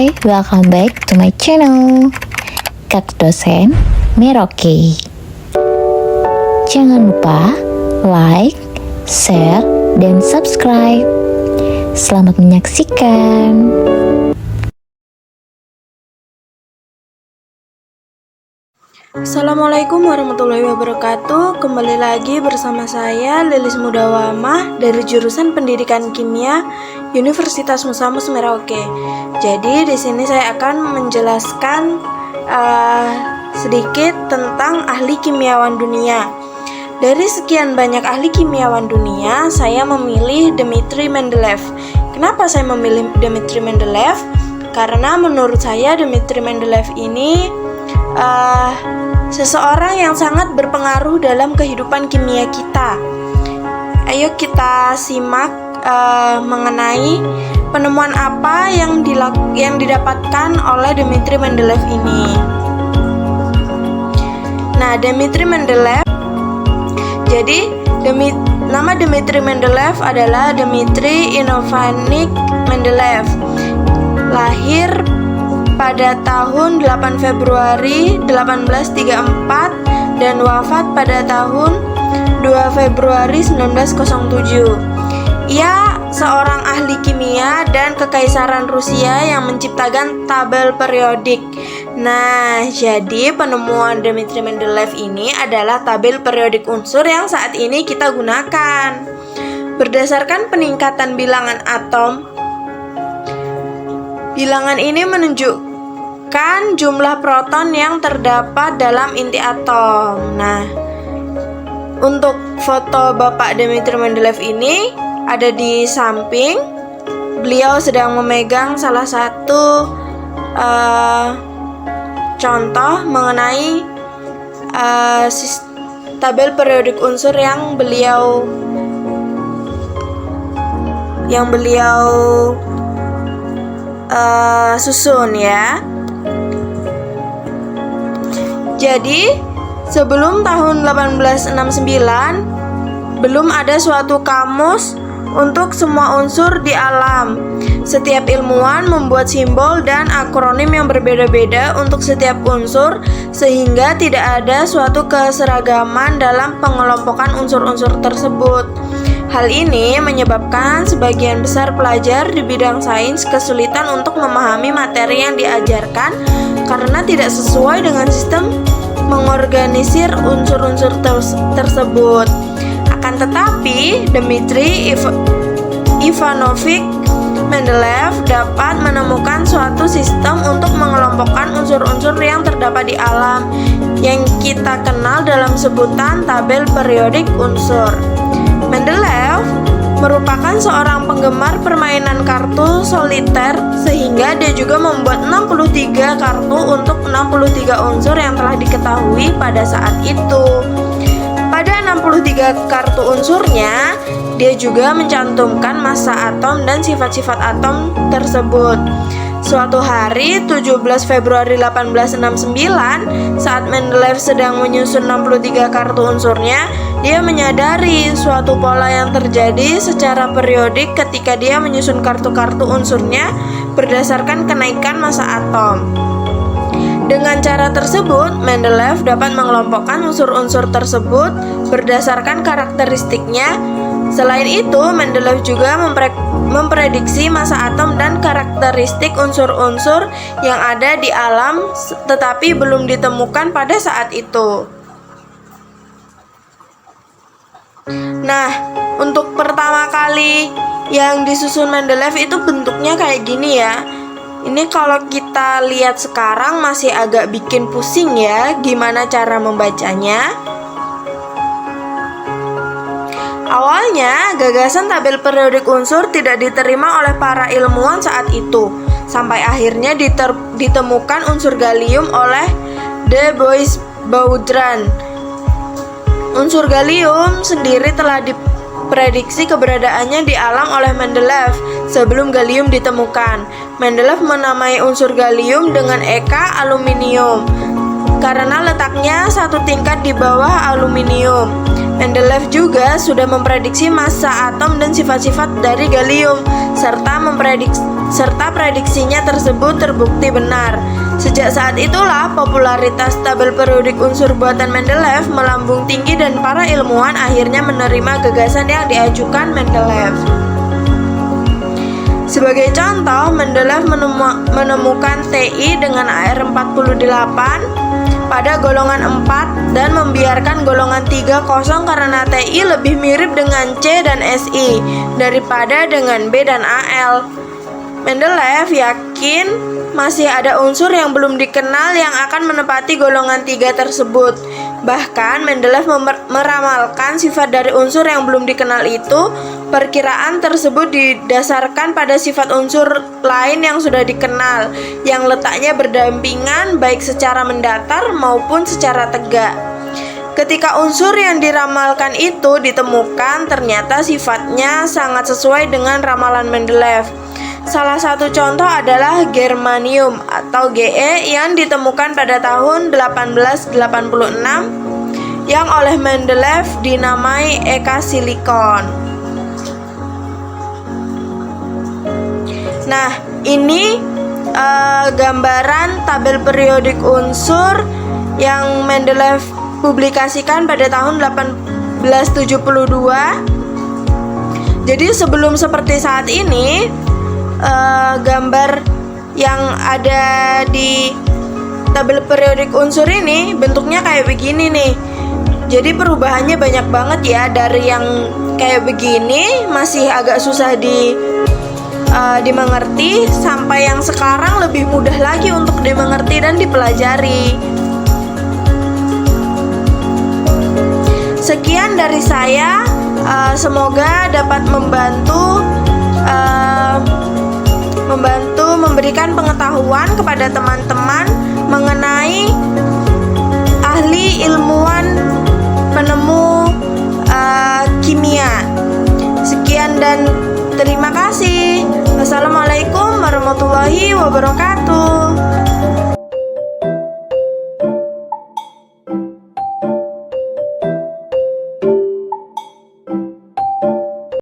Hai, welcome back to my channel Kak Dosen Merauke. Jangan lupa like, share, dan subscribe. Selamat menyaksikan. Assalamualaikum warahmatullahi wabarakatuh. Kembali lagi bersama saya Lilis Mudawamah dari jurusan Pendidikan Kimia Universitas Musamus Merauke. Jadi di sini saya akan menjelaskan sedikit tentang ahli kimiawan dunia. Dari sekian banyak ahli kimiawan dunia, saya memilih Dmitri Mendeleev. Kenapa saya memilih Dmitri Mendeleev? Karena menurut saya Dmitri Mendeleev ini seseorang yang sangat berpengaruh dalam kehidupan kimia kita. Ayo kita simak mengenai penemuan apa yang didapatkan oleh Dmitri Mendeleev ini. Nah, Dmitri Mendeleev, jadi nama Dmitri Mendeleev adalah Dmitri Ivanovich Mendeleev. Lahir pada tahun 8 Februari 1834 dan wafat pada tahun 2 Februari 1907. Ia seorang ahli kimia dan kekaisaran Rusia yang menciptakan tabel periodik. Nah, jadi penemuan Dmitri Mendeleev ini adalah tabel periodik unsur yang saat ini kita gunakan. Berdasarkan peningkatan bilangan atom, bilangan ini menunjukkan jumlah proton yang terdapat dalam inti atom. Nah, untuk foto Bapak Dmitri Mendeleev ini ada di samping. Beliau sedang memegang salah satu contoh mengenai tabel periodik unsur yang beliau susun ya. Jadi sebelum tahun 1869 belum ada suatu kamus untuk semua unsur di alam. Setiap ilmuwan membuat simbol dan akronim yang berbeda-beda untuk setiap unsur, sehingga tidak ada suatu keseragaman dalam pengelompokan unsur-unsur tersebut. Hal ini menyebabkan sebagian besar pelajar di bidang sains kesulitan untuk memahami materi yang diajarkan karena tidak sesuai dengan sistem mengorganisir unsur-unsur tersebut. Akan tetapi, Dmitri Ivanovich Mendeleev dapat menemukan suatu sistem untuk mengelompokkan unsur-unsur yang terdapat di alam yang kita kenal dalam sebutan tabel periodik unsur. Mendeleev merupakan seorang penggemar permainan kartu soliter, sehingga dia juga membuat 63 kartu untuk 63 unsur yang telah diketahui pada saat itu. Pada 63 kartu unsurnya, dia juga mencantumkan massa atom dan sifat-sifat atom tersebut. Suatu hari, 17 Februari 1869, saat Mendeleev sedang menyusun 63 kartu unsurnya, dia menyadari suatu pola yang terjadi secara periodik ketika dia menyusun kartu-kartu unsurnya berdasarkan kenaikan massa atom. Dengan cara tersebut, Mendeleev dapat mengelompokkan unsur-unsur tersebut berdasarkan karakteristiknya. Selain itu, Mendeleev juga memprediksi massa atom dan karakteristik unsur-unsur yang ada di alam tetapi belum ditemukan pada saat itu. Nah, untuk pertama kali yang disusun Mendeleev itu bentuknya kayak gini ya. Ini kalau kita lihat sekarang masih agak bikin pusing ya, gimana cara membacanya. Awalnya, gagasan tabel periodik unsur tidak diterima oleh para ilmuwan saat itu, sampai akhirnya ditemukan unsur gallium oleh de Boisbaudran. Unsur gallium sendiri telah diprediksi keberadaannya di alam oleh Mendeleev sebelum gallium ditemukan. Mendeleev menamai unsur gallium dengan eka aluminium karena letaknya satu tingkat di bawah aluminium. Mendeleev juga sudah memprediksi massa atom dan sifat-sifat dari gallium, serta prediksinya tersebut terbukti benar. Sejak saat itulah popularitas tabel periodik unsur buatan Mendeleev melambung tinggi dan para ilmuwan akhirnya menerima gagasan yang diajukan Mendeleev. Sebagai contoh, Mendeleev menemukan Ti dengan AR48 pada golongan 4 dan membiarkan golongan 3 kosong karena Ti lebih mirip dengan C dan Si daripada dengan B dan Al. Mendeleev yakin masih ada unsur yang belum dikenal yang akan menepati golongan 3 tersebut. Bahkan Mendeleev meramalkan sifat dari unsur yang belum dikenal itu. Perkiraan tersebut didasarkan pada sifat unsur lain yang sudah dikenal, yang letaknya berdampingan baik secara mendatar maupun secara tegak. Ketika unsur yang diramalkan itu ditemukan, ternyata sifatnya sangat sesuai dengan ramalan Mendeleev. Salah satu contoh adalah germanium atau Ge yang ditemukan pada tahun 1886 yang oleh Mendeleev dinamai eka silikon. Nah, ini gambaran tabel periodik unsur yang Mendeleev publikasikan pada tahun 1872. Jadi sebelum seperti saat ini, gambar yang ada di tabel periodik unsur ini bentuknya kayak begini nih. Jadi perubahannya banyak banget ya, dari yang kayak begini masih agak susah dimengerti sampai yang sekarang lebih mudah lagi untuk dimengerti dan dipelajari. Sekian dari saya, semoga dapat membantu memberikan pengetahuan kepada teman-teman mengenai ahli ilmuwan penemu kimia. Sekian dan terima kasih. Wassalamualaikum warahmatullahi wabarakatuh.